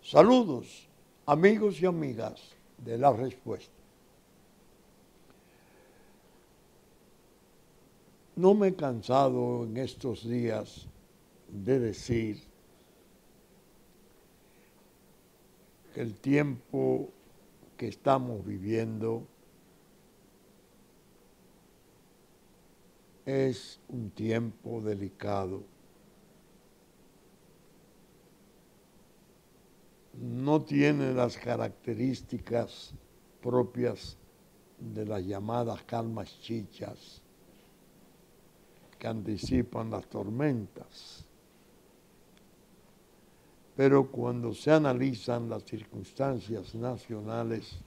Saludos, amigos y amigas de La Respuesta. No me he cansado en estos días de decir que el tiempo que estamos viviendo es un tiempo delicado. No tiene las características propias de las llamadas calmas chichas que anticipan las tormentas. Pero cuando se analizan las circunstancias nacionales,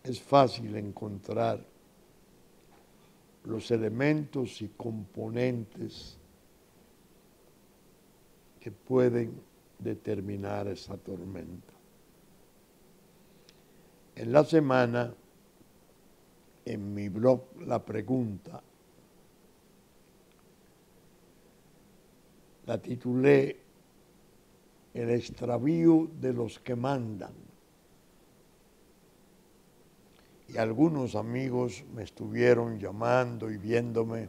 es fácil encontrar los elementos y componentes que pueden determinar esa tormenta. En la semana, en mi blog La Pregunta, la titulé El extravío de los que mandan. Y algunos amigos me estuvieron llamando y viéndome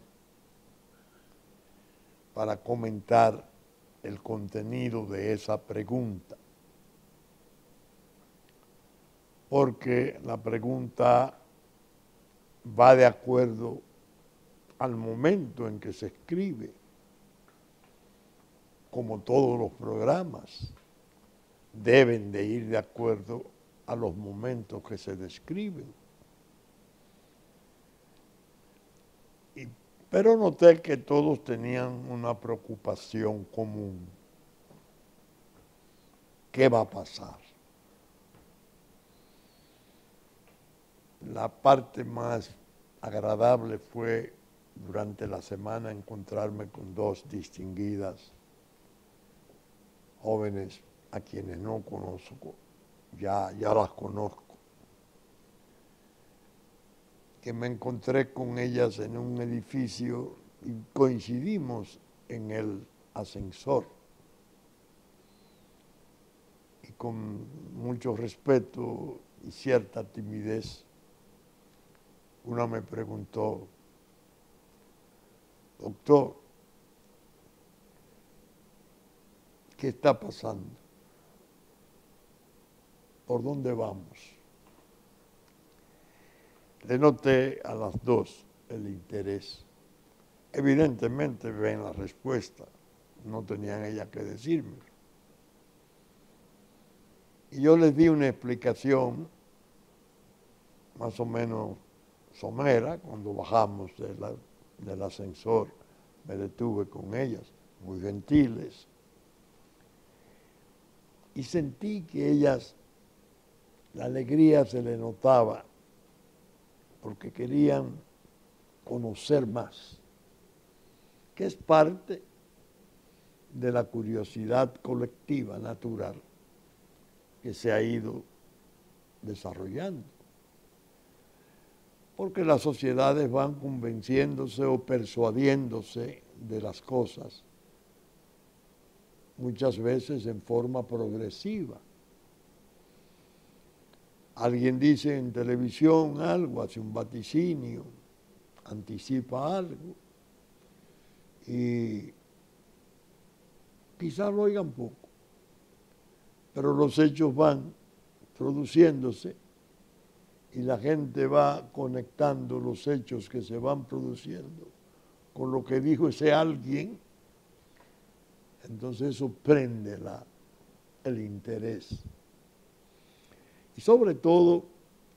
para comentar el contenido de esa pregunta, porque la pregunta va de acuerdo al momento en que se escribe, como todos los programas deben de ir de acuerdo a los momentos que se describen. Pero noté que todos tenían una preocupación común. ¿Qué va a pasar? La parte más agradable fue durante la semana encontrarme con dos distinguidas jóvenes a quienes no conozco, ya las conozco, que me encontré con ellas en un edificio y coincidimos en el ascensor. Y con mucho respeto y cierta timidez, una me preguntó: doctor, ¿qué está pasando? ¿Por dónde vamos? Le noté a las dos el interés. Evidentemente ven la respuesta, no tenían ellas que decirme. Y yo les di una explicación más o menos somera. Cuando bajamos del ascensor me detuve con ellas, muy gentiles, y sentí que ellas, la alegría se les notaba, porque querían conocer más, que es parte de la curiosidad colectiva natural que se ha ido desarrollando. Porque las sociedades van convenciéndose o persuadiéndose de las cosas, muchas veces en forma progresiva. Alguien dice en televisión algo, hace un vaticinio, anticipa algo, y quizás lo oigan poco, pero los hechos van produciéndose y la gente va conectando los hechos que se van produciendo con lo que dijo ese alguien. Entonces eso prende el interés. Y sobre todo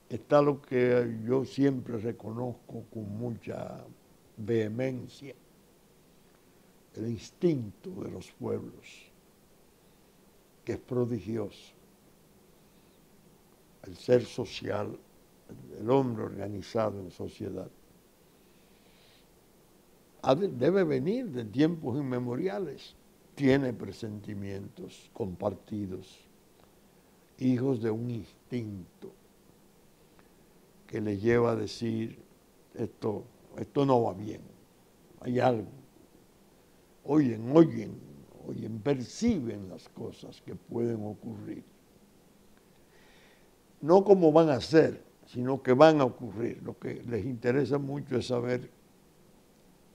está lo que yo siempre reconozco con mucha vehemencia: el instinto de los pueblos, que es prodigioso. el ser social, el hombre organizado en sociedad, debe venir de tiempos inmemoriales, tiene presentimientos compartidos, hijos de un instinto que le lleva a decir, esto no va bien, hay algo. Oyen, perciben las cosas que pueden ocurrir. No cómo van a ser, sino que van a ocurrir. Lo que les interesa mucho es saber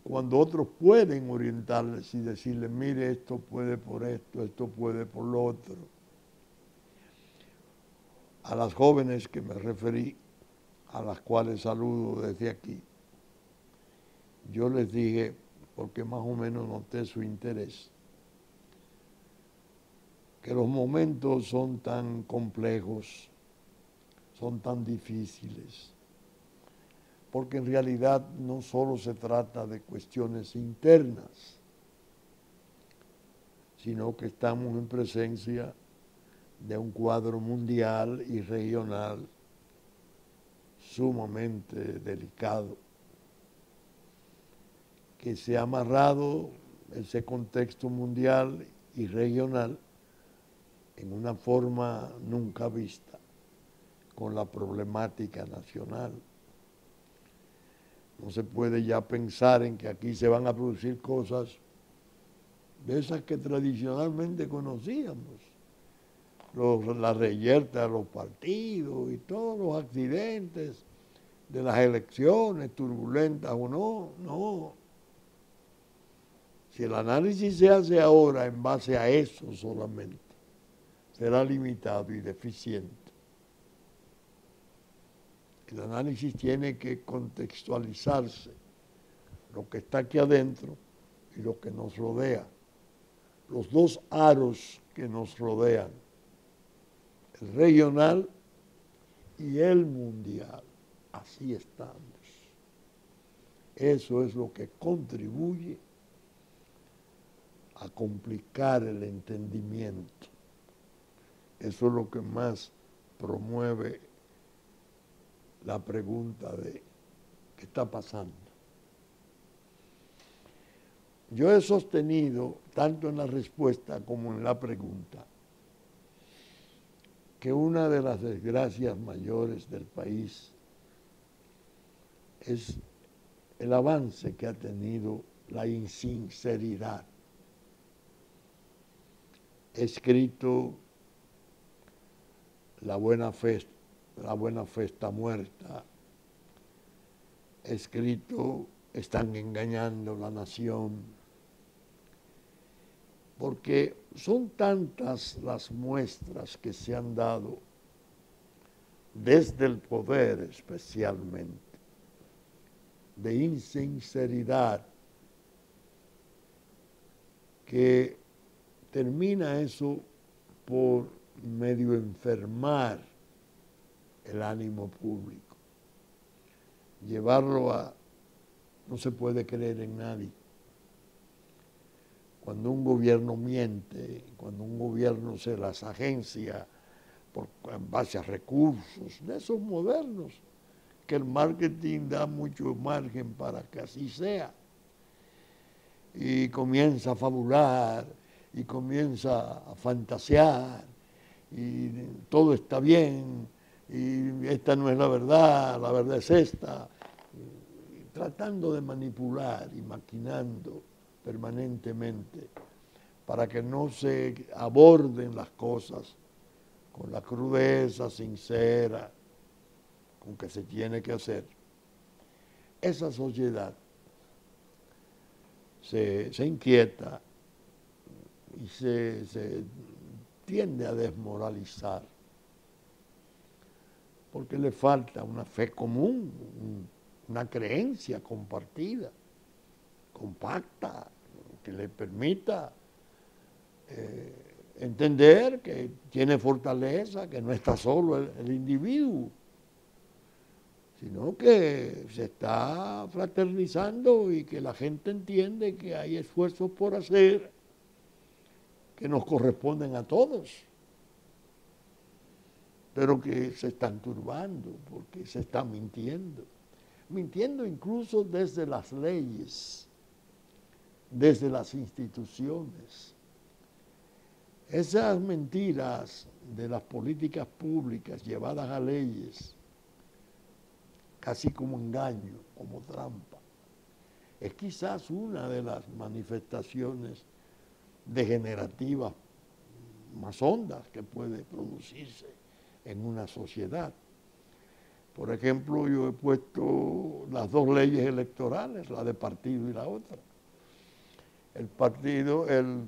cuando otros pueden orientarles y decirles, mire, esto puede por esto puede por lo otro. A las jóvenes que me referí, a las cuales saludo desde aquí, yo les dije, porque más o menos noté su interés, que los momentos son tan complejos, son tan difíciles, porque en realidad no solo se trata de cuestiones internas, sino que estamos en presencia de un cuadro mundial y regional sumamente delicado, que se ha amarrado ese contexto mundial y regional en una forma nunca vista con la problemática nacional. No se puede ya pensar en que aquí se van a producir cosas de esas que tradicionalmente conocíamos. La reyerta de los partidos y todos los accidentes de las elecciones, turbulentas o no. Si el análisis se hace ahora en base a eso solamente, será limitado y deficiente. El análisis tiene que contextualizarse lo que está aquí adentro y lo que nos rodea. Los dos aros que nos rodean, el regional y el mundial. Así estamos. Eso es lo que contribuye a complicar el entendimiento. Eso es lo que más promueve la pregunta de ¿qué está pasando? Yo he sostenido, tanto en la respuesta como en la pregunta, que una de las desgracias mayores del país es el avance que ha tenido la insinceridad. He escrito la buena fe está muerta. He escrito están engañando la nación. Porque son tantas las muestras que se han dado desde el poder especialmente de insinceridad que termina eso por medio enfermar el ánimo público, llevarlo a no se puede creer en nadie. Cuando un gobierno miente, cuando un gobierno se las agencia en base a recursos, de esos modernos, que el marketing da mucho margen para que así sea, y comienza a fabular, y comienza a fantasear, y todo está bien, y esta no es la verdad es esta, y tratando de manipular y maquinando permanentemente para que no se aborden las cosas con la crudeza sincera con que se tiene que hacer. Esa sociedad se inquieta y se tiende a desmoralizar porque le falta una fe común, una creencia compartida, compacta, que le permita entender que tiene fortaleza, que no está solo el individuo, sino que se está fraternizando y que la gente entiende que hay esfuerzos por hacer que nos corresponden a todos. pero que se están turbando porque se están mintiendo incluso desde las leyes, desde las instituciones. Esas mentiras de las políticas públicas llevadas a leyes, casi como engaño, como trampa, es quizás una de las manifestaciones degenerativas más hondas que puede producirse en una sociedad. Por ejemplo, yo he puesto las dos leyes electorales, la de partido y la otra. El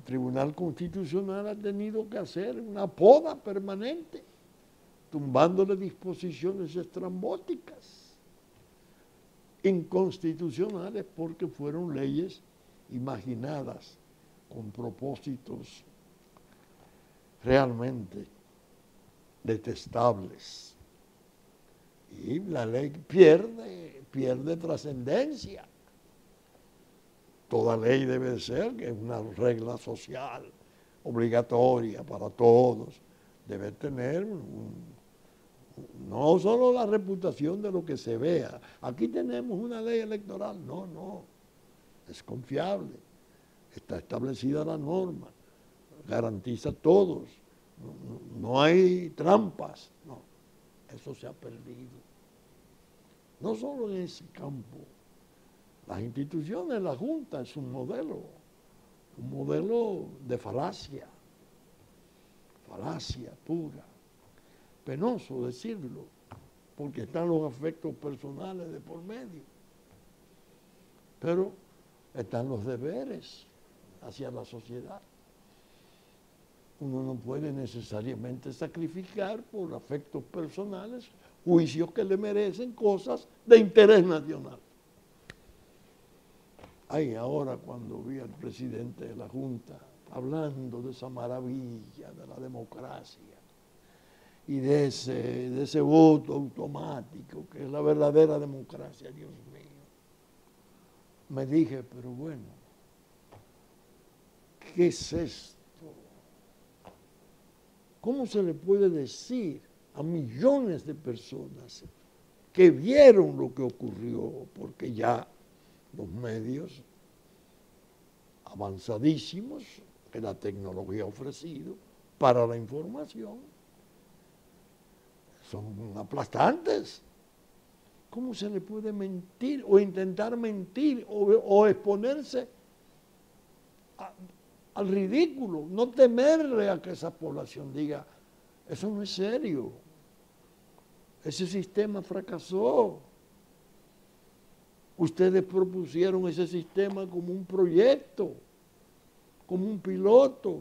Tribunal Constitucional ha tenido que hacer una poda permanente, tumbándole disposiciones estrambóticas, inconstitucionales, porque fueron leyes imaginadas con propósitos realmente detestables. Y la ley pierde trascendencia. Toda ley debe ser, que es una regla social obligatoria para todos, debe tener no solo la reputación de lo que se vea. Aquí tenemos una ley electoral. No, es confiable, está establecida la norma, garantiza a todos, no hay trampas, no, eso se ha perdido. No solo en ese campo, las instituciones, la Junta es un modelo de falacia pura, penoso decirlo, porque están los afectos personales de por medio, pero están los deberes hacia la sociedad. Uno no puede necesariamente sacrificar por afectos personales juicios que le merecen cosas de interés nacional. Ay, ahora cuando vi al presidente de la Junta hablando de esa maravilla de la democracia y de ese voto automático que es la verdadera democracia, Dios mío, me dije, pero bueno, ¿qué es esto? ¿Cómo se le puede decir a millones de personas que vieron lo que ocurrió? Porque ya los medios avanzadísimos que la tecnología ha ofrecido para la información son aplastantes. ¿Cómo se le puede mentir o intentar mentir o exponerse al ridículo? No temerle a que esa población diga, eso no es serio, ese sistema fracasó. Ustedes propusieron ese sistema como un proyecto, como un piloto,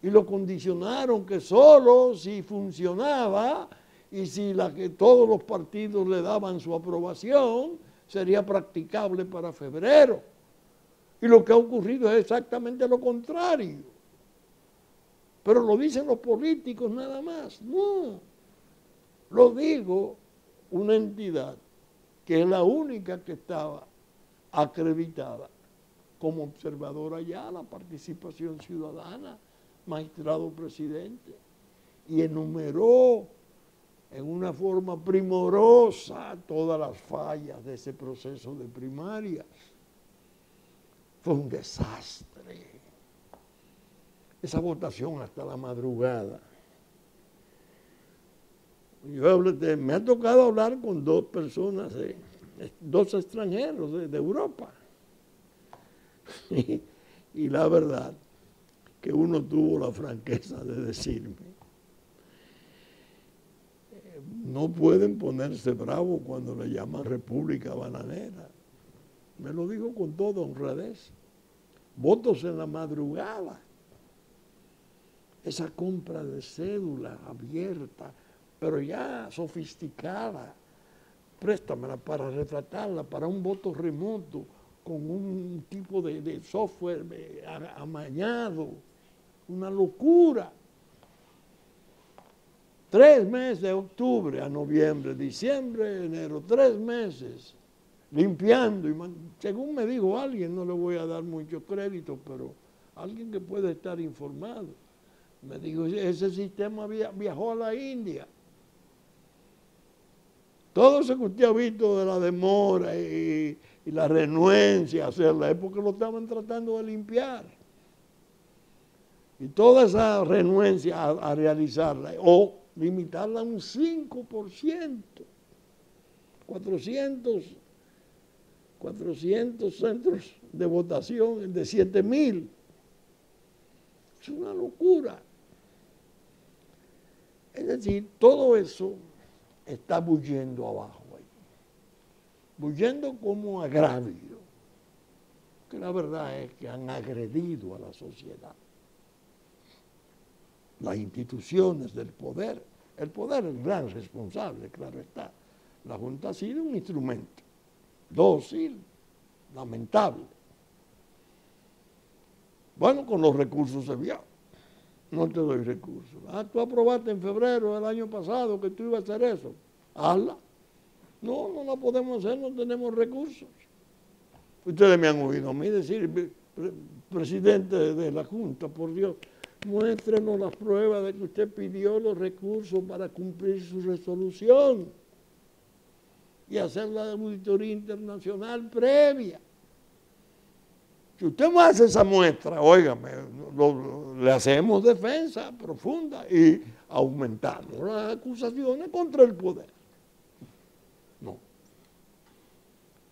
y lo condicionaron que solo si funcionaba y si todos los partidos le daban su aprobación, sería practicable para febrero. Y lo que ha ocurrido es exactamente lo contrario. Pero lo dicen los políticos nada más. No, lo digo una entidad que es la única que estaba acreditada como observadora ya a la participación ciudadana, magistrado presidente, y enumeró en una forma primorosa todas las fallas de ese proceso de primarias. Fue un desastre. Esa votación hasta la madrugada. Me ha tocado hablar con dos personas, dos extranjeros de Europa. Y la verdad que uno tuvo la franqueza de decirme, no pueden ponerse bravos cuando le llaman República Bananera. Me lo dijo con toda honradez. Votos en la madrugada. Esa compra de cédula abierta, pero ya sofisticada. Préstamela para retratarla, para un voto remoto, con un tipo de software amañado. Una locura. 3 meses, de octubre a noviembre, diciembre, enero, 3 meses, limpiando. Según me dijo alguien, no le voy a dar mucho crédito, pero alguien que puede estar informado, me dijo, ese sistema viajó a la India Todo eso que usted ha visto de la demora y la renuencia a hacerla es porque lo estaban tratando de limpiar. Y toda esa renuencia a realizarla o limitarla a un 5%, 400 centros de votación de 7,000. Es una locura. Es decir, todo eso está bullendo abajo ahí. Bullendo como agravio, que la verdad es que han agredido a la sociedad. Las instituciones del poder, el poder es el gran responsable, claro está. La Junta ha sido un instrumento dócil, lamentable. Bueno, con los recursos se vio. No te doy recursos. Ah, tú aprobaste en febrero del año pasado que tú ibas a hacer eso. Hazla. No, no la podemos hacer, no tenemos recursos. Ustedes me han oído a mí decir, presidente de la Junta, por Dios, muéstrenos las pruebas de que usted pidió los recursos para cumplir su resolución y hacer la auditoría internacional previa. Si usted me hace esa muestra, óigame, le hacemos defensa profunda y aumentamos las acusaciones contra el poder. No.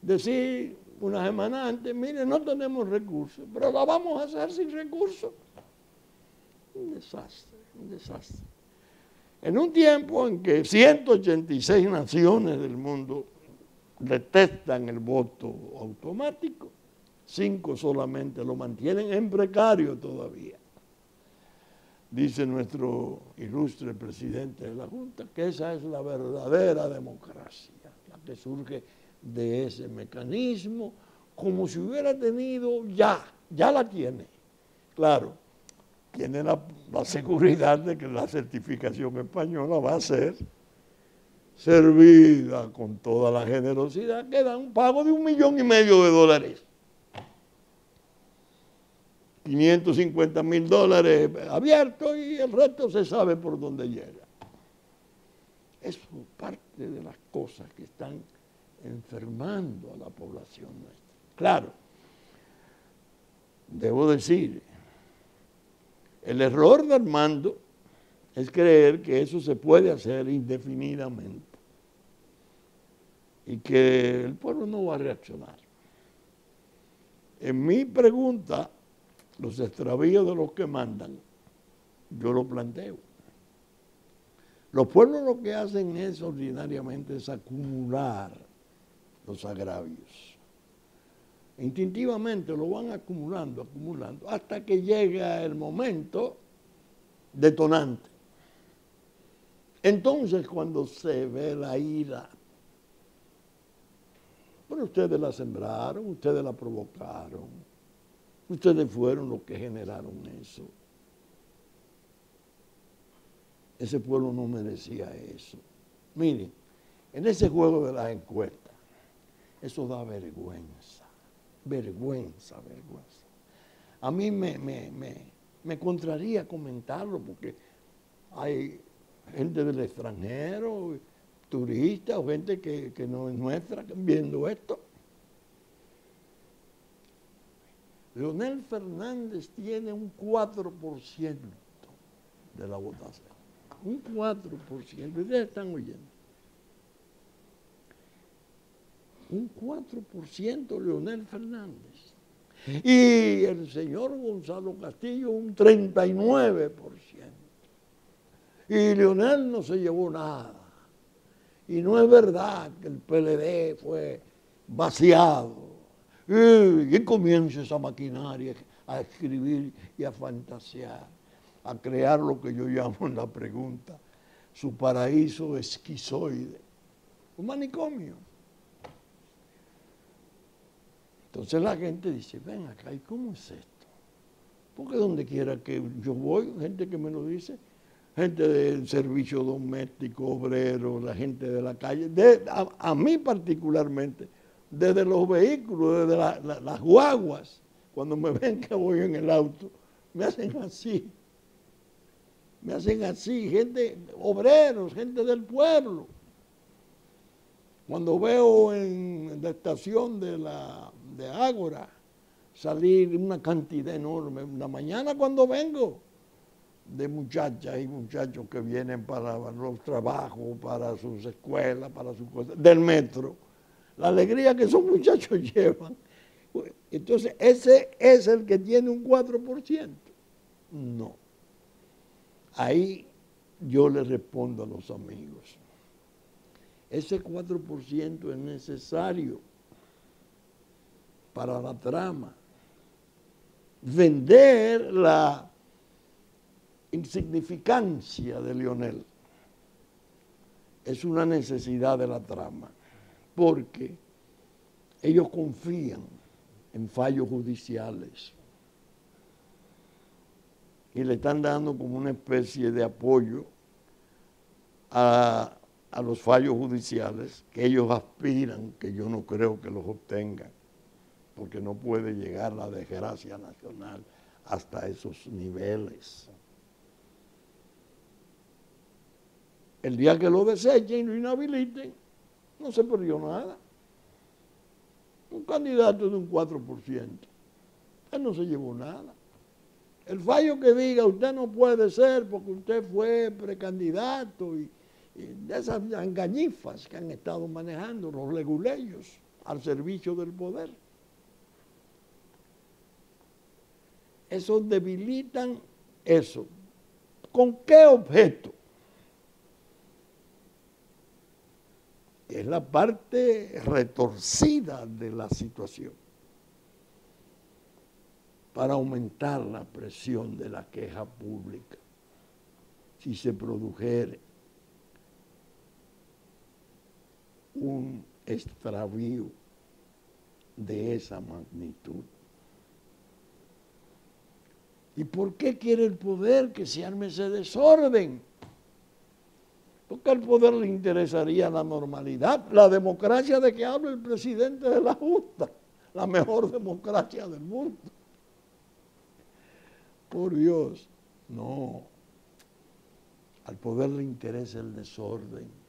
Decir una semana antes, mire, no tenemos recursos, pero la vamos a hacer sin recursos. Un desastre, un desastre. En un tiempo en que 186 naciones del mundo detestan el voto automático, 5 solamente lo mantienen en precario todavía. Dice nuestro ilustre presidente de la Junta que esa es la verdadera democracia, la que surge de ese mecanismo, como si hubiera tenido ya la tiene. Claro, tiene la seguridad de que la certificación española va a ser servida con toda la generosidad que da un pago de $1,500,000. $550,000 abiertos y el resto se sabe por dónde llega. Eso es parte de las cosas que están enfermando a la población nuestra. Claro, debo decir, el error de Armando es creer que eso se puede hacer indefinidamente y que el pueblo no va a reaccionar. En mi pregunta, los extravíos de los que mandan, yo lo planteo. Los pueblos lo que hacen es ordinariamente es acumular los agravios. Instintivamente lo van acumulando, hasta que llega el momento detonante. Entonces, cuando se ve la ira, bueno, ustedes la sembraron, ustedes la provocaron, ustedes fueron los que generaron eso. Ese pueblo no merecía eso. Miren, en ese juego de las encuestas, eso da vergüenza, vergüenza. A mí me contraría comentarlo porque hay gente del extranjero, turistas o gente que no es nuestra viendo esto. Leonel Fernández tiene un 4% de la votación. Un 4%, ustedes están oyendo. Un 4% Leonel Fernández. Y el señor Gonzalo Castillo un 39%. Y Leonel no se llevó nada. Y no es verdad que el PLD fue vaciado. Y comienza esa maquinaria a escribir y a fantasear, a crear lo que yo llamo en la pregunta, su paraíso esquizoide, un manicomio. Entonces la gente dice, ven acá, ¿y cómo es esto? Porque donde quiera que yo voy, gente que me lo dice, gente del servicio doméstico, obrero, la gente de la calle, a mí particularmente, desde los vehículos, desde las guaguas, cuando me ven que voy en el auto, me hacen así. Me hacen así, gente, obreros, gente del pueblo. Cuando veo en la estación de Ágora salir una cantidad enorme, la mañana cuando vengo, de muchachas y muchachos que vienen para los trabajos, para sus escuelas, para sus cosas, del metro, la alegría que esos muchachos llevan. Entonces, ¿ese es el que tiene un 4%? No. Ahí yo le respondo a los amigos. Ese 4% es necesario para la trama. Vender la insignificancia de Leonel es una necesidad de la trama, porque ellos confían en fallos judiciales y le están dando como una especie de apoyo a los fallos judiciales que ellos aspiran, que yo no creo que los obtengan, porque no puede llegar la desgracia nacional hasta esos niveles. El día que lo desechen y lo inhabiliten, no se perdió nada. Un candidato de un 4%, él no se llevó nada. El fallo que diga, usted no puede ser porque usted fue precandidato y de esas engañifas que han estado manejando los leguleyos al servicio del poder. Eso debilitan eso. ¿Con qué objeto? Es la parte retorcida de la situación, para aumentar la presión de la queja pública. Si se produjere un extravío de esa magnitud. ¿Y por qué quiere el poder que se arme ese desorden? Porque al poder le interesaría la normalidad, la democracia de que habla el presidente de la Junta, la mejor democracia del mundo. Por Dios, no. Al poder le interesa el desorden.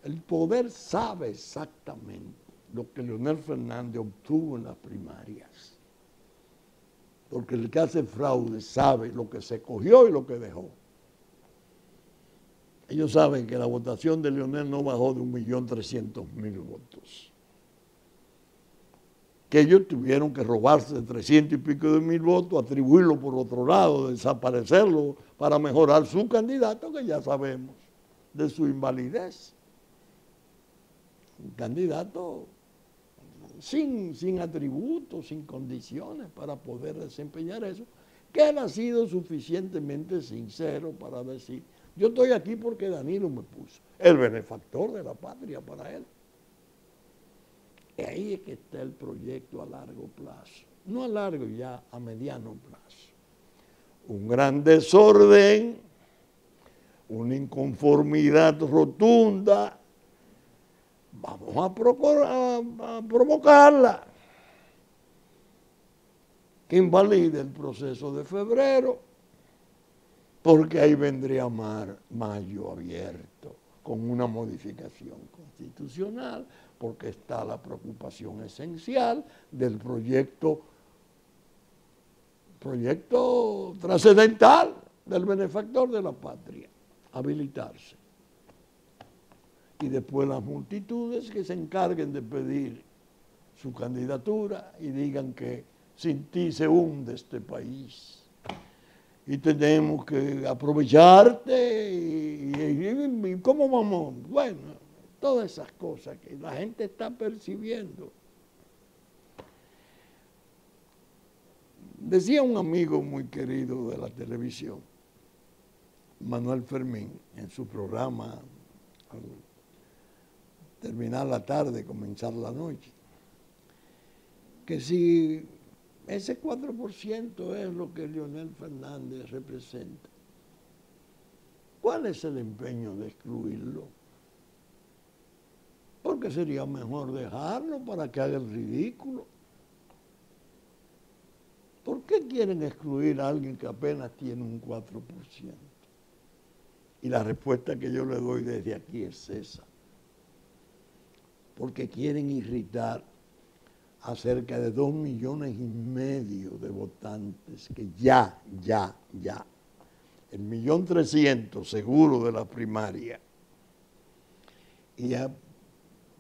El poder sabe exactamente lo que Leonel Fernández obtuvo en las primarias. Porque el que hace fraude sabe lo que se cogió y lo que dejó. Ellos saben que la votación de Leonel no bajó de 1.300.000 votos. Que ellos tuvieron que robarse 300 y pico de mil votos, atribuirlo por otro lado, desaparecerlo para mejorar su candidato, que ya sabemos de su invalidez. Un candidato sin atributos, sin condiciones para poder desempeñar eso, que él ha sido suficientemente sincero para decir, yo estoy aquí porque Danilo me puso, el benefactor de la patria para él. Y ahí es que está el proyecto a largo plazo, no a largo ya, a mediano plazo. Un gran desorden, una inconformidad rotunda, vamos a provocarla, que invalide el proceso de febrero, porque ahí vendría mayo abierto, con una modificación constitucional, porque está la preocupación esencial del proyecto trascendental del benefactor de la patria, habilitarse. Y después las multitudes que se encarguen de pedir su candidatura y digan que sin ti se hunde este país. Y tenemos que aprovecharte y ¿cómo vamos? Bueno, todas esas cosas que la gente está percibiendo. Decía un amigo muy querido de la televisión, Manuel Fermín, en su programa al terminar la tarde, comenzar la noche, que si ese 4% es lo que Leonel Fernández representa, ¿cuál es el empeño de excluirlo? Porque sería mejor dejarlo para que haga el ridículo. ¿Por qué quieren excluir a alguien que apenas tiene un 4%? Y la respuesta que yo le doy desde aquí es esa. porque quieren irritar a cerca de 2,5 millones de votantes que ya. El 1.300.000 seguro de la primaria. Y ya,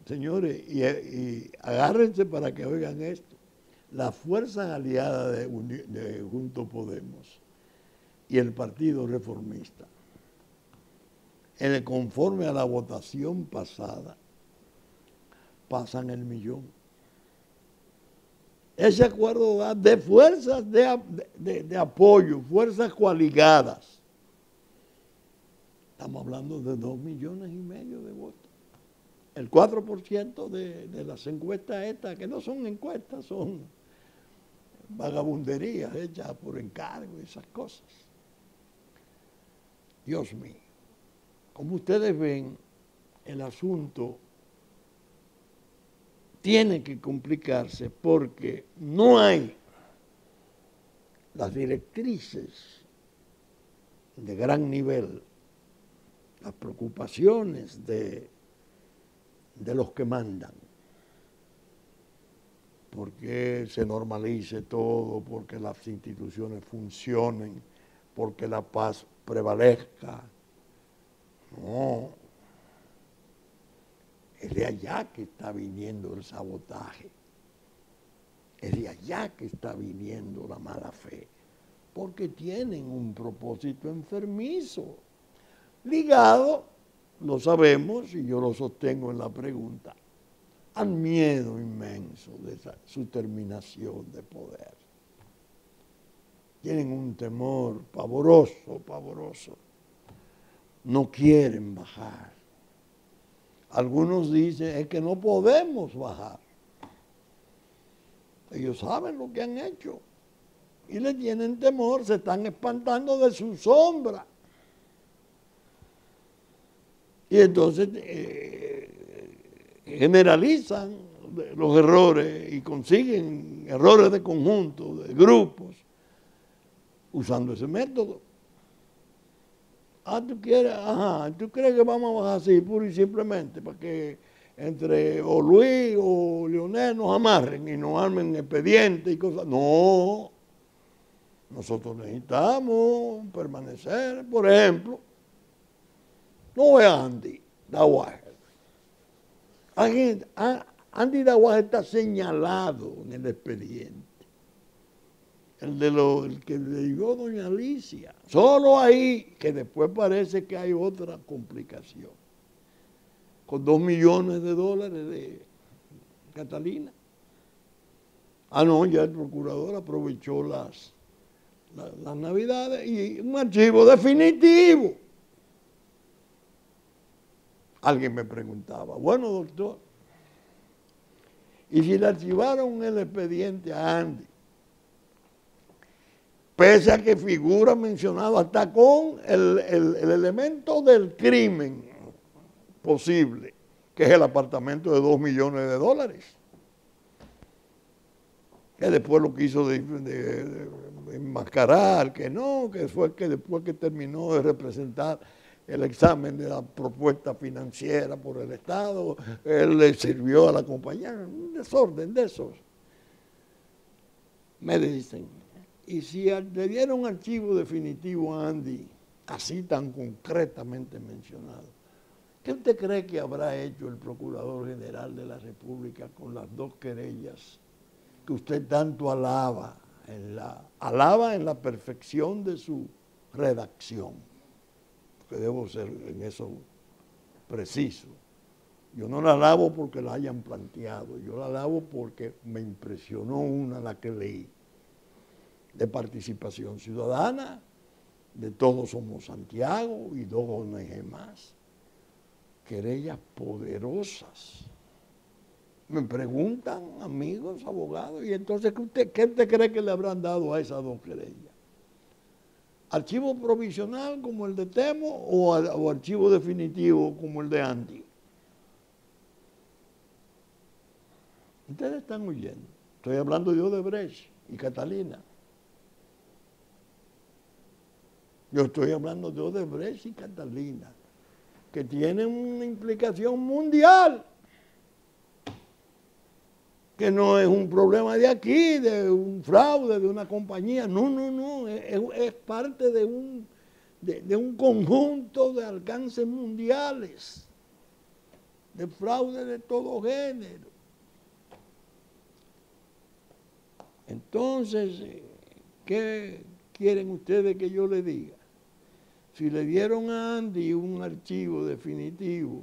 señores, y agárrense para que oigan esto. Las fuerzas aliadas de Juntos Podemos y el Partido Reformista, conforme a la votación pasada, pasan el 1.000.000. Ese acuerdo da de fuerzas de apoyo, fuerzas coaligadas. Estamos hablando de 2,5 millones de votos. El 4% de las encuestas estas, que no son encuestas, son vagabunderías hechas por encargo y esas cosas. Dios mío, como ustedes ven, el asunto tiene que complicarse porque no hay las directrices de gran nivel, las preocupaciones de los que mandan, porque se normalice todo, porque las instituciones funcionen, porque la paz prevalezca. No, es de allá que está viniendo el sabotaje, es de allá que está viniendo la mala fe, porque tienen un propósito enfermizo, ligado, lo sabemos y yo lo sostengo en la pregunta, al miedo inmenso de su terminación de poder. Tienen un temor pavoroso. No quieren bajar. Algunos dicen, es que no podemos bajar. Ellos saben lo que han hecho y le tienen temor, se están espantando de su sombra. Y entonces generalizan los errores y consiguen errores de conjunto, de grupos, usando ese método. ¿Tú crees que vamos a bajar así, pura y simplemente, para que entre o Luis o Leonel nos amarren y nos armen expedientes y cosas? No, nosotros necesitamos permanecer, por ejemplo, no es Andy Dawager. Andy Dawager está señalado en el expediente. El que le dio doña Alicia. Solo ahí, que después parece que hay otra complicación. Con $2 millones de Catalina. No, ya el procurador aprovechó las navidades y un archivo definitivo. Alguien me preguntaba, bueno, doctor, ¿y si le archivaron el expediente a Andy? Pese a que figura mencionado hasta con el elemento del crimen posible, que es el apartamento de $2 millones, que después lo quiso de enmascarar, que no, que fue que después que terminó de representar el examen de la propuesta financiera por el Estado, él le sirvió a la compañía, un desorden de esos. Me dicen, y si le dieron un archivo definitivo a Andy, así tan concretamente mencionado, ¿qué usted cree que habrá hecho el Procurador General de la República con las 2 querellas que usted tanto alaba en la perfección de su redacción? Que debo ser en eso preciso. Yo no la alabo porque la hayan planteado, yo la alabo porque me impresionó la que leí, de participación ciudadana, de Todos Somos Santiago y 2 ONG más. Querellas poderosas. Me preguntan, amigos, abogados, y entonces, ¿qué usted cree que le habrán dado a esas 2 querellas? ¿Archivo provisional como el de Temo o archivo definitivo como el de Andy? Ustedes están oyendo. Estoy hablando de Odebrecht y Catalina. Yo estoy hablando de Odebrecht y Catalina, que tienen una implicación mundial. que no es un problema de aquí, de un fraude, de una compañía. No, no, no, es parte de un conjunto de alcances mundiales, de fraude de todo género. Entonces, ¿qué quieren ustedes que yo les diga? Si le dieron a Andy un archivo definitivo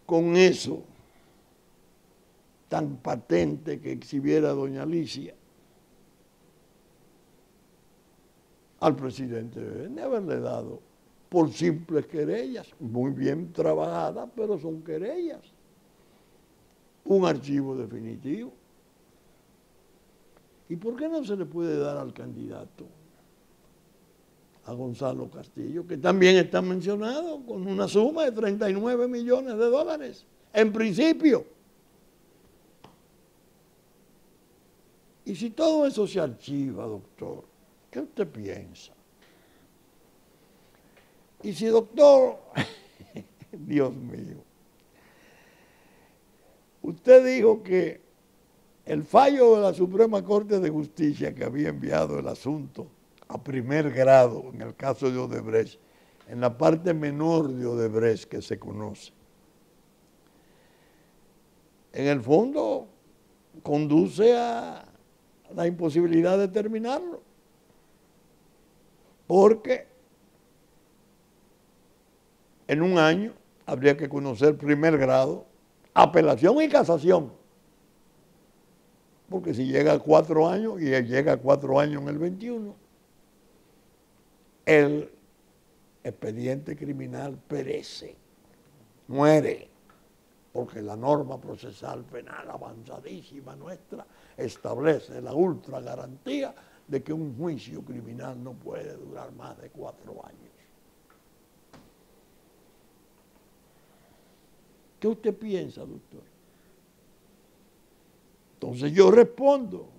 con eso tan patente que exhibiera doña Alicia, al presidente deben de haberle dado por simples querellas, muy bien trabajadas, pero son querellas, un archivo definitivo. ¿Y por qué no se le puede dar al candidato, a Gonzalo Castillo, que también está mencionado con una suma de 39 millones de dólares, en principio? Y si todo eso se archiva, doctor, ¿qué usted piensa? Y si, doctor, Dios mío, usted dijo que el fallo de la Suprema Corte de Justicia, que había enviado el asunto a primer grado en el caso de Odebrecht, en la parte menor de Odebrecht que se conoce, en el fondo conduce a la imposibilidad de terminarlo, porque en un año habría que conocer primer grado, apelación y casación, porque si llega a 4 años, y él llega a 4 años en el 21, el expediente criminal perece, muere, porque la norma procesal penal avanzadísima nuestra establece la ultra garantía de que un juicio criminal no puede durar más de 4 años. ¿Qué usted piensa, doctor? Entonces yo respondo,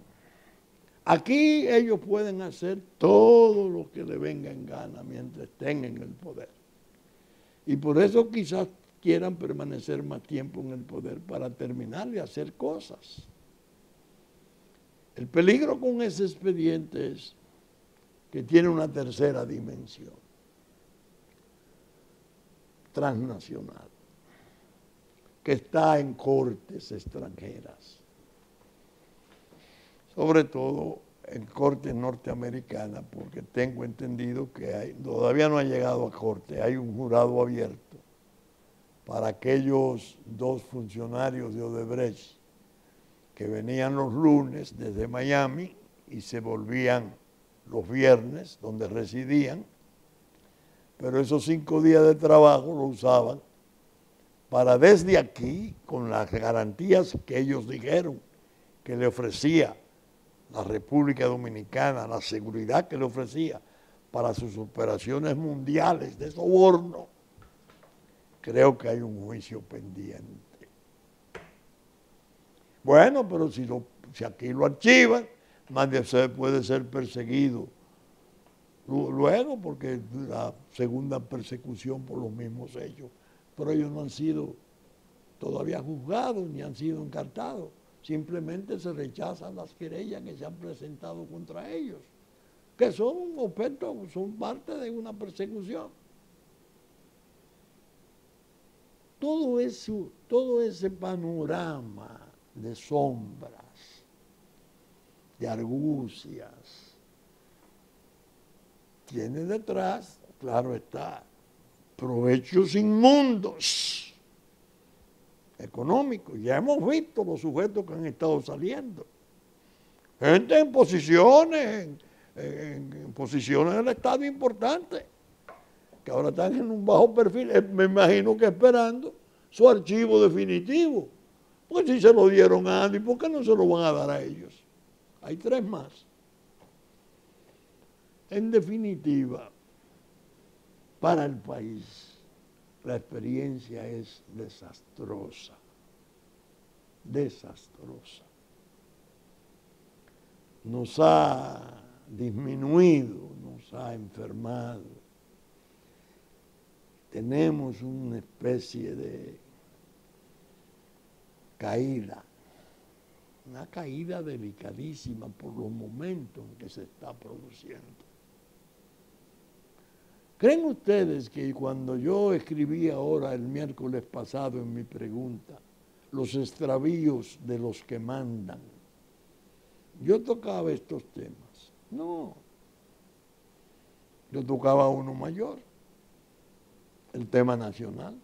aquí ellos pueden hacer todo lo que le venga en gana mientras estén en el poder. Y por eso quizás quieran permanecer más tiempo en el poder para terminar de hacer cosas. El peligro con ese expediente es que tiene una tercera dimensión, transnacional, que está en cortes extranjeras, sobre todo en cortes norteamericanas, porque tengo entendido que todavía no ha llegado a corte, hay un jurado abierto para aquellos 2 funcionarios de Odebrecht que venían los lunes desde Miami y se volvían los viernes donde residían, pero esos 5 días de trabajo lo usaban para desde aquí, con las garantías que ellos dijeron que le ofrecía la República Dominicana, la seguridad que le ofrecía para sus operaciones mundiales de soborno, creo que hay un juicio pendiente. Bueno, pero si aquí lo archivan, nadie puede ser perseguido luego, porque la segunda persecución por los mismos hechos. Pero ellos no han sido todavía juzgados ni han sido encartados. Simplemente se rechazan las querellas que se han presentado contra ellos, que son objeto, son parte de una persecución. Todo ese panorama de sombras, de argucias, tiene detrás, claro está, provechos inmundos económicos. Ya hemos visto los sujetos que han estado saliendo. Gente en posiciones, en posiciones del Estado importantes, que ahora están en un bajo perfil, me imagino que esperando su archivo definitivo. Pues si se lo dieron a Andy, ¿por qué no se lo van a dar a ellos? Hay 3 más. En definitiva, para el país, la experiencia es desastrosa, desastrosa. Nos ha disminuido, nos ha enfermado. Tenemos una especie de caída una caída delicadísima por los momentos en que se está produciendo. ¿Creen ustedes que cuando yo escribí ahora el miércoles pasado en mi pregunta, los extravíos de los que mandan, yo tocaba estos temas? No. Yo tocaba uno mayor, el tema nacional.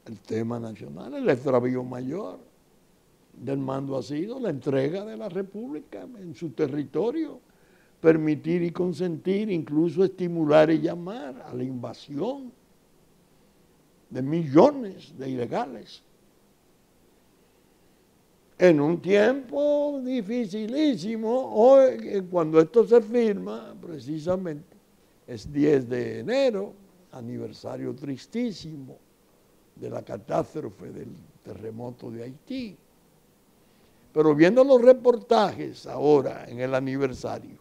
El tema nacional, el extravío mayor del mando ha sido la entrega de la República en su territorio, permitir y consentir, incluso estimular y llamar a la invasión de millones de ilegales. En un tiempo dificilísimo, hoy cuando esto se firma, precisamente, es 10 de enero, aniversario tristísimo de la catástrofe del terremoto de Haití. Pero viendo los reportajes ahora en el aniversario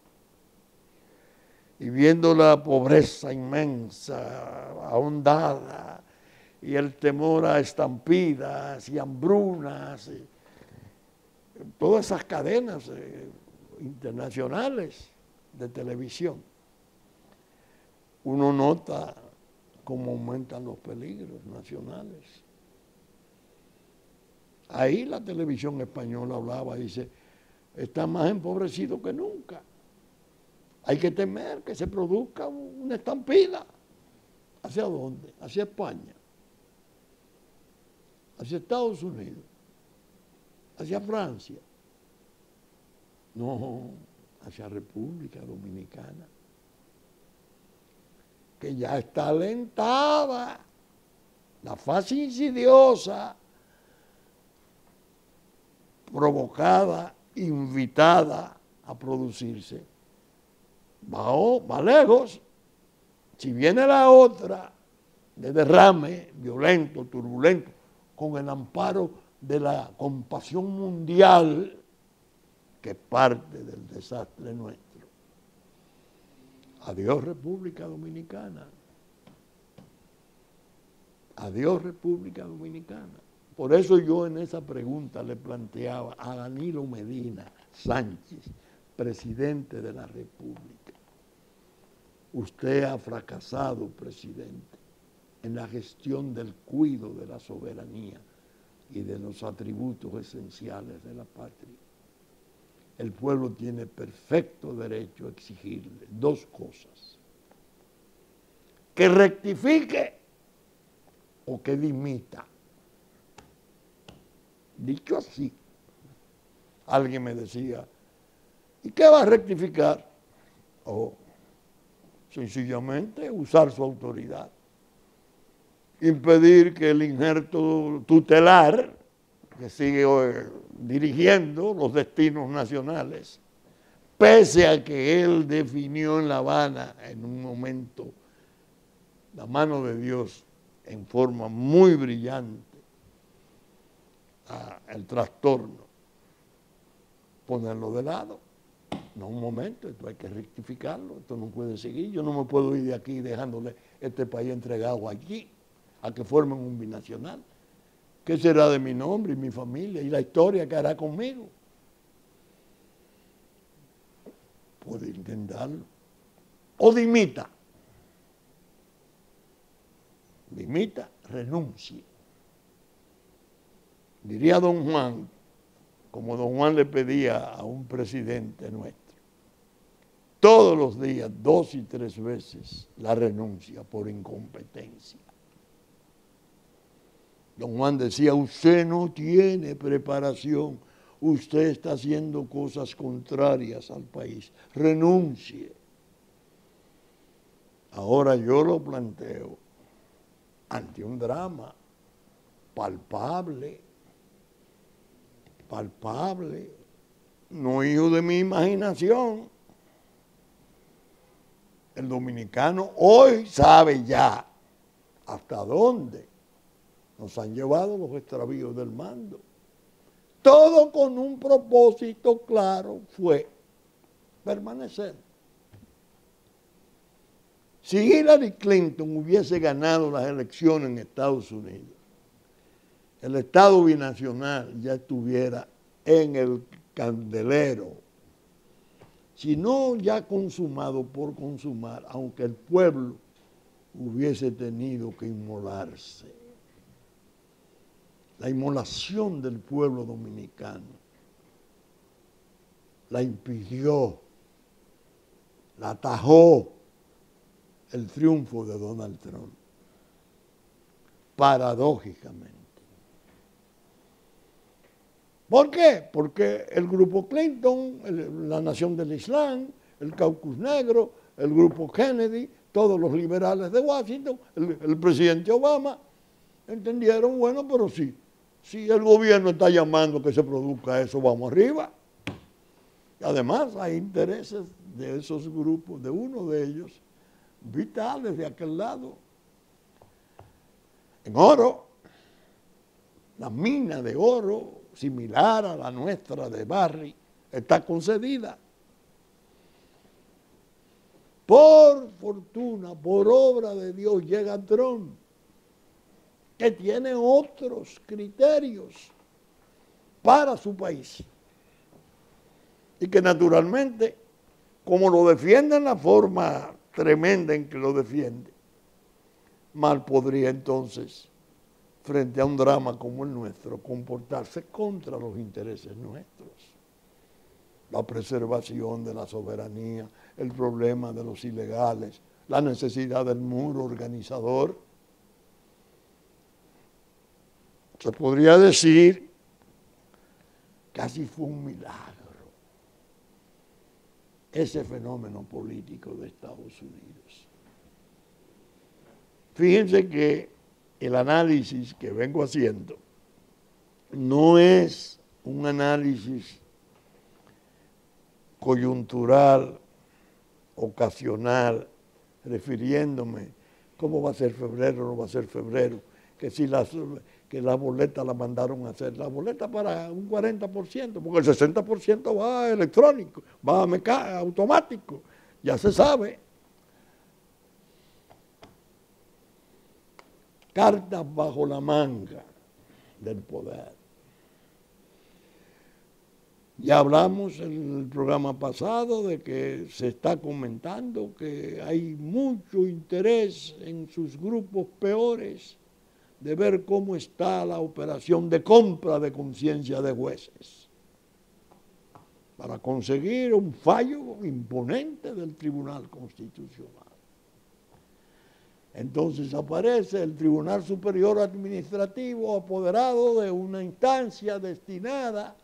y viendo la pobreza inmensa, ahondada, y el temor a estampidas y hambrunas, todas esas cadenas internacionales de televisión, uno nota cómo aumentan los peligros nacionales. Ahí la televisión española hablaba, dice, está más empobrecido que nunca. Hay que temer que se produzca una estampida. ¿Hacia dónde? Hacia España, hacia Estados Unidos, hacia Francia. No, hacia República Dominicana, que ya está alentada, la fase insidiosa, provocada, invitada a producirse, va lejos. Si viene la otra de derrame violento, turbulento, con el amparo de la compasión mundial, que es parte del desastre nuestro. Adiós República Dominicana. Adiós República Dominicana. Por eso yo en esa pregunta le planteaba a Danilo Medina Sánchez, presidente de la República. Usted ha fracasado, presidente, en la gestión del cuidado de la soberanía y de los atributos esenciales de la patria. El pueblo tiene perfecto derecho a exigirle dos cosas: que rectifique o que dimita. Dicho así, alguien me decía, ¿y qué va a rectificar? O sencillamente usar su autoridad, impedir que el injerto tutelar, que sigue dirigiendo los destinos nacionales, pese a que él definió en La Habana en un momento la mano de Dios en forma muy brillante, el trastorno, ponerlo de lado. No, un momento, esto hay que rectificarlo, esto no puede seguir, yo no me puedo ir de aquí dejándole este país entregado aquí, a que formen un binacional. ¿Qué será de mi nombre y mi familia y la historia que hará conmigo? Puede intentarlo. O dimita. Dimita, renuncie. Diría don Juan, como don Juan le pedía a un presidente nuestro, todos los días, 2 y 3 veces, la renuncia por incompetencia. Don Juan decía, usted no tiene preparación, usted está haciendo cosas contrarias al país, renuncie. Ahora yo lo planteo ante un drama palpable, no hijo de mi imaginación. El dominicano hoy sabe ya hasta dónde nos han llevado los extravíos del mando. Todo con un propósito claro, fue permanecer. Si Hillary Clinton hubiese ganado las elecciones en Estados Unidos, el Estado binacional ya estuviera en el candelero, si no ya consumado por consumar, aunque el pueblo hubiese tenido que inmolarse. La inmolación del pueblo dominicano la impidió, la atajó el triunfo de Donald Trump, paradójicamente. ¿Por qué? Porque el grupo Clinton, la Nación del Islam, el Caucus Negro, el grupo Kennedy, todos los liberales de Washington, el presidente Obama, entendieron, bueno, pero si el gobierno está llamando a que se produzca eso, vamos arriba. Y además hay intereses de esos grupos, de uno de ellos, vitales de aquel lado. En oro, la mina de oro, similar a la nuestra de Barry, está concedida. Por fortuna, por obra de Dios, llega Trump, que tiene otros criterios para su país. Y que naturalmente, como lo defiende en la forma tremenda en que lo defiende, mal podría entonces, frente a un drama como el nuestro, comportarse contra los intereses nuestros. La preservación de la soberanía, el problema de los ilegales, la necesidad del muro organizador. Se podría decir, casi fue un milagro ese fenómeno político de Estados Unidos. Fíjense que el análisis que vengo haciendo no es un análisis coyuntural, ocasional, refiriéndome cómo va a ser febrero o no va a ser febrero, que si que las boletas las mandaron a hacer, las boletas para un 40%, porque el 60% va electrónico, va automático, ya se sabe. Cartas bajo la manga del poder. Ya hablamos en el programa pasado de que se está comentando que hay mucho interés en sus grupos peores de ver cómo está la operación de compra de conciencia de jueces para conseguir un fallo imponente del Tribunal Constitucional. Entonces aparece el Tribunal Superior Administrativo apoderado de una instancia destinada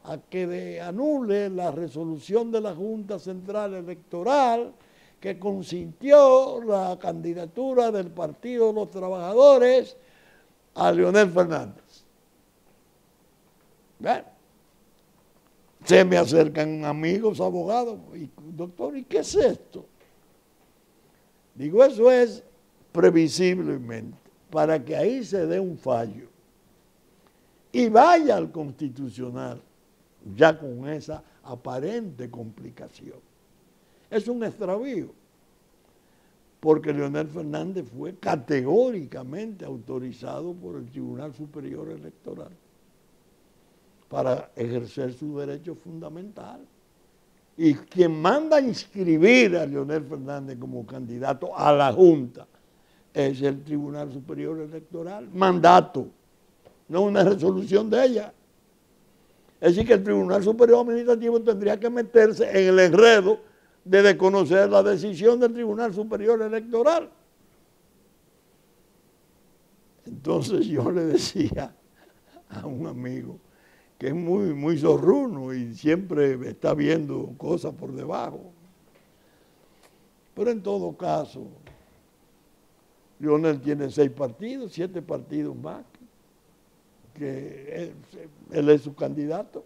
a que anule la resolución de la Junta Central Electoral que consintió la candidatura del Partido de los Trabajadores a Leonel Fernández. ¿Ven? Se me acercan amigos, abogados, y doctor, ¿y qué es esto? Digo, eso es previsiblemente, para que ahí se dé un fallo y vaya al Constitucional ya con esa aparente complicación. Es un extravío, porque Leonel Fernández fue categóricamente autorizado por el Tribunal Superior Electoral para ejercer su derecho fundamental. Y quien manda a inscribir a Leonel Fernández como candidato a la Junta es el Tribunal Superior Electoral. Mandato, no una resolución de ella. Es decir, que el Tribunal Superior Administrativo tendría que meterse en el enredo de desconocer la decisión del Tribunal Superior Electoral. Entonces yo le decía a un amigo que es muy zorruno y siempre está viendo cosas por debajo. Pero en todo caso, Leonel tiene 6 partidos, 7 partidos más, que él es su candidato.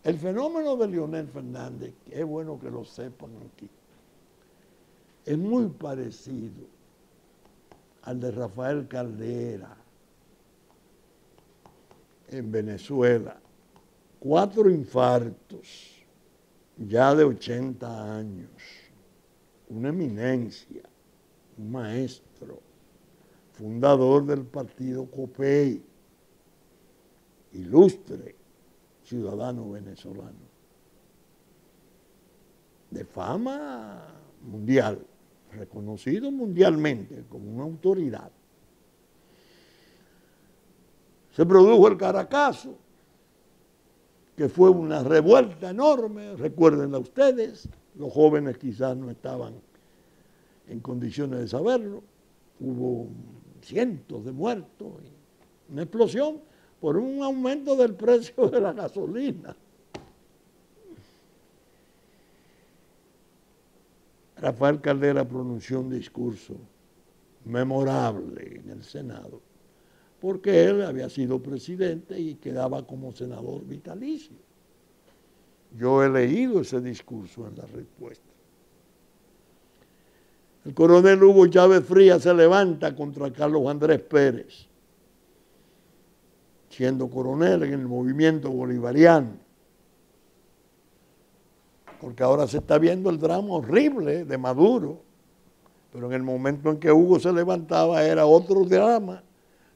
El fenómeno de Leonel Fernández, que es bueno que lo sepan aquí, es muy parecido al de Rafael Caldera en Venezuela. 4 infartos, ya de 80 años, una eminencia, un maestro, fundador del partido COPEI, ilustre ciudadano venezolano, de fama mundial, reconocido mundialmente como una autoridad. Se produjo el Caracazo, que fue una revuelta enorme, recuérdenla ustedes, los jóvenes quizás no estaban en condiciones de saberlo, hubo cientos de muertos, una explosión por un aumento del precio de la gasolina. Rafael Caldera pronunció un discurso memorable en el Senado, porque él había sido presidente y quedaba como senador vitalicio. Yo he leído ese discurso en la respuesta. El coronel Hugo Chávez Frías se levanta contra Carlos Andrés Pérez, siendo coronel en el movimiento bolivariano, porque ahora se está viendo el drama horrible de Maduro, pero en el momento en que Hugo se levantaba era otro drama.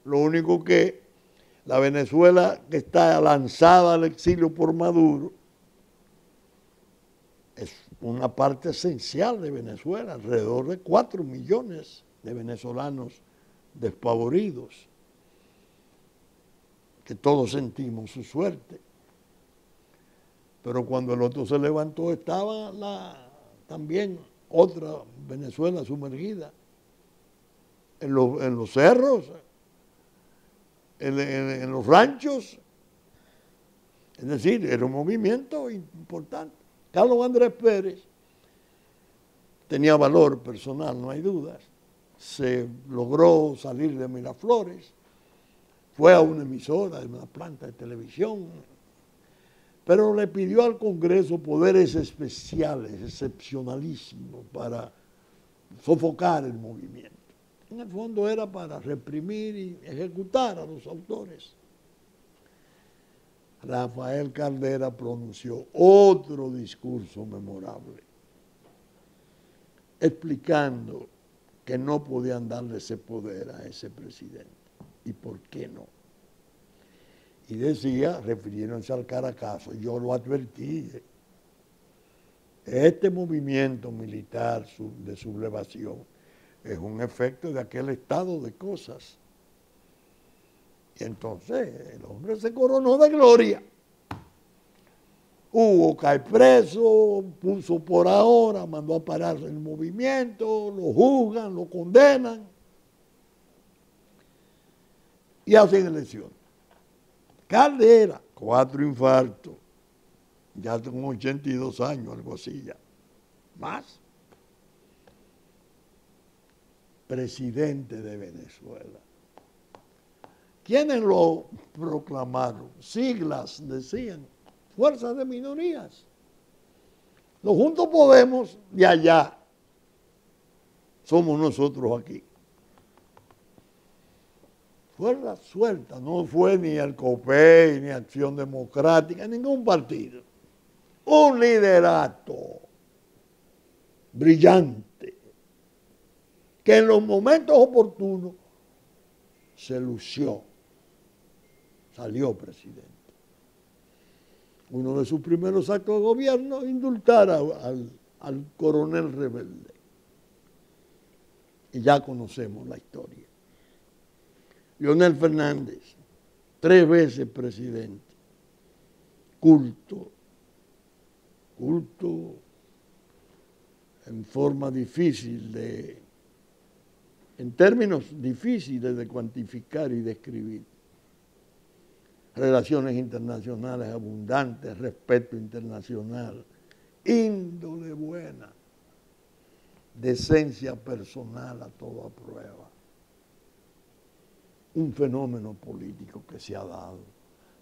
Lo único que la Venezuela que está lanzada al exilio por Maduro es una parte esencial de Venezuela, alrededor de 4 millones de venezolanos despavoridos, que todos sentimos su suerte. Pero cuando el otro se levantó estaba también otra Venezuela sumergida en los cerros, en los ranchos. Es decir, era un movimiento importante. Carlos Andrés Pérez tenía valor personal, no hay dudas. Se logró salir de Miraflores, fue a una emisora, de una planta de televisión, pero le pidió al Congreso poderes especiales, excepcionalísimos, para sofocar el movimiento. En el fondo era para reprimir y ejecutar a los autores. Rafael Caldera pronunció otro discurso memorable, explicando que no podían darle ese poder a ese presidente. ¿Y por qué no? Y decía, refiriéndose al Caracazo, yo lo advertí, este movimiento militar de sublevación es un efecto de aquel estado de cosas. Y entonces el hombre se coronó de gloria. Hugo cae preso, puso por ahora, mandó a parar el movimiento, lo juzgan, lo condenan y hacen elecciones. Caldera, 4 infartos, ya tengo 82 años, algo así ya, más. Presidente de Venezuela. ¿Quiénes lo proclamaron? Siglas decían, fuerzas de minorías. Los Juntos Podemos de allá somos nosotros aquí. Fuerzas sueltas, no fue ni el COPEI, ni Acción Democrática, ningún partido. Un liderato brillante, que en los momentos oportunos se lució, salió presidente. Uno de sus primeros actos de gobierno, indultar al coronel rebelde. Y ya conocemos la historia. Leonel Fernández, 3 veces presidente, culto en forma difícil en términos difíciles de cuantificar y describir. Relaciones internacionales abundantes, respeto internacional, índole buena, decencia personal a toda prueba. Un fenómeno político que se ha dado.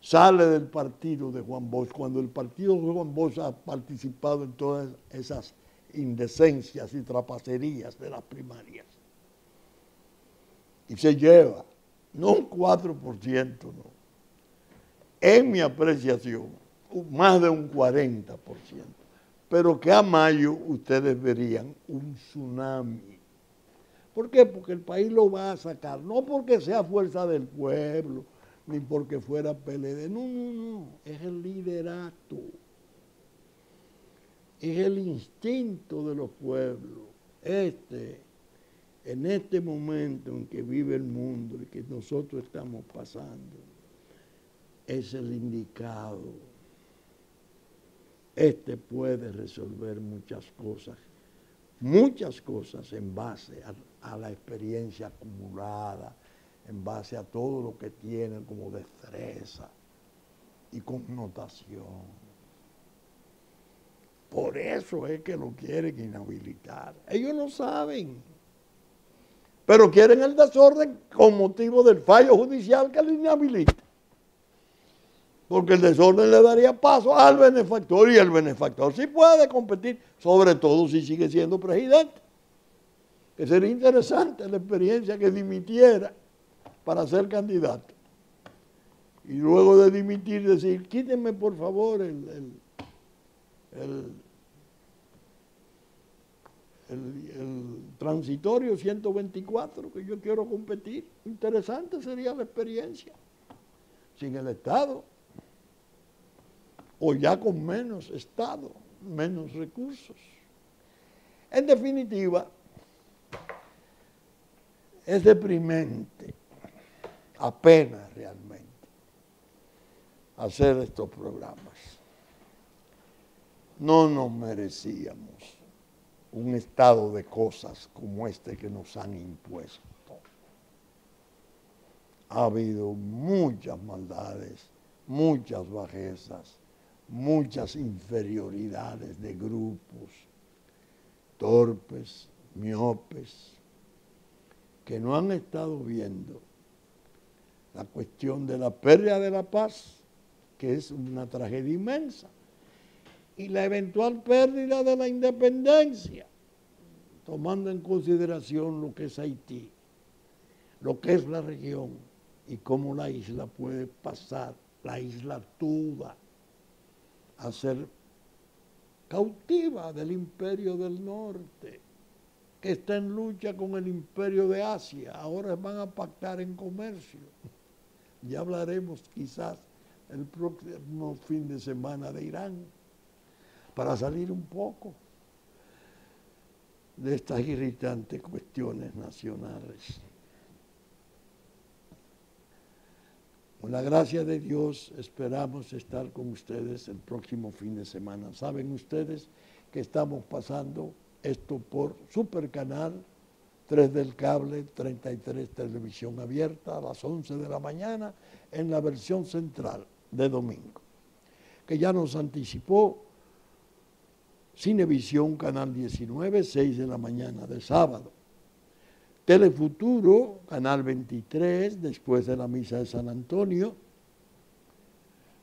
Sale del partido de Juan Bosch, cuando el partido de Juan Bosch ha participado en todas esas indecencias y trapacerías de las primarias. Y se lleva, no un 4%, no. En mi apreciación, más de un 40%. Pero que a mayo ustedes verían un tsunami. ¿Por qué? Porque el país lo va a sacar, no porque sea fuerza del pueblo, ni porque fuera PLD, no, es el liderato, es el instinto de los pueblos. En este momento en que vive el mundo y que nosotros estamos pasando, es el indicado. Puede resolver muchas cosas en base a la experiencia acumulada, en base a todo lo que tienen como destreza y connotación. Por eso es que lo quieren inhabilitar. Ellos lo saben, pero quieren el desorden con motivo del fallo judicial que lo inhabilita. Porque el desorden le daría paso al benefactor y el benefactor sí puede competir, sobre todo si sigue siendo presidente. Que sería interesante la experiencia que dimitiera para ser candidato. Y luego de dimitir decir, quítenme por favor el transitorio 124, que yo quiero competir. Interesante sería la experiencia. Sin el Estado. O ya con menos Estado, menos recursos. En definitiva, es deprimente, apenas realmente, hacer estos programas. No nos merecíamos un estado de cosas como este que nos han impuesto. Ha habido muchas maldades, muchas bajezas, muchas inferioridades de grupos torpes, miopes, que no han estado viendo la cuestión de la pérdida de la paz, que es una tragedia inmensa, y la eventual pérdida de la independencia, tomando en consideración lo que es Haití, lo que es la región y cómo la isla puede pasar, la isla toda, a ser cautiva del imperio del norte, que está en lucha con el imperio de Asia. Ahora van a pactar en comercio. Ya hablaremos quizás el próximo fin de semana de Irán, para salir un poco de estas irritantes cuestiones nacionales. Con la gracia de Dios esperamos estar con ustedes el próximo fin de semana. Saben ustedes que estamos pasando esto por Supercanal 3 del cable, 33 televisión abierta a las 11 de la mañana en la versión central de domingo, que ya nos anticipó Cinevisión Canal 19, 6 de la mañana de sábado. Telefuturo, Canal 23, después de la misa de San Antonio,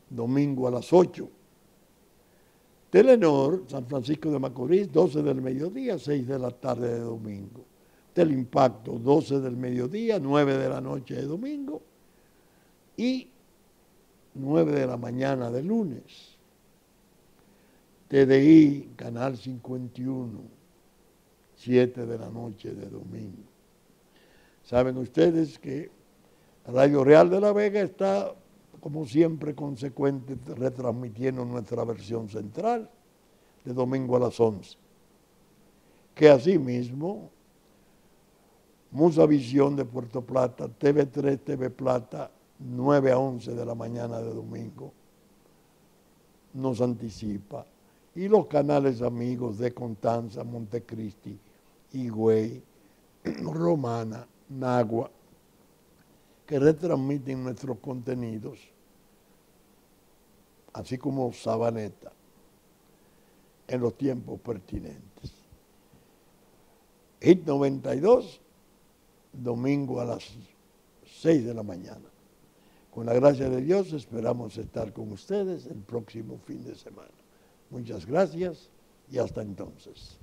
domingo a las 8. Telenor, San Francisco de Macorís, 12 del mediodía, 6 de la tarde de domingo. Teleimpacto, 12 del mediodía, 9 de la noche de domingo y 9 de la mañana de lunes. TDI, Canal 51, 7 de la noche de domingo. Saben ustedes que Radio Real de la Vega está, como siempre, consecuente, retransmitiendo nuestra versión central de domingo a las 11. Que asimismo, Musavisión de Puerto Plata, TV3, TV Plata, 9 a 11 de la mañana de domingo, nos anticipa. Y los canales amigos de Constanza, Montecristi, Higüey, Romana, Nagua, que retransmiten nuestros contenidos, así como Sabaneta, en los tiempos pertinentes. HIT 92, domingo a las 6 de la mañana. Con la gracia de Dios esperamos estar con ustedes el próximo fin de semana. Muchas gracias y hasta entonces.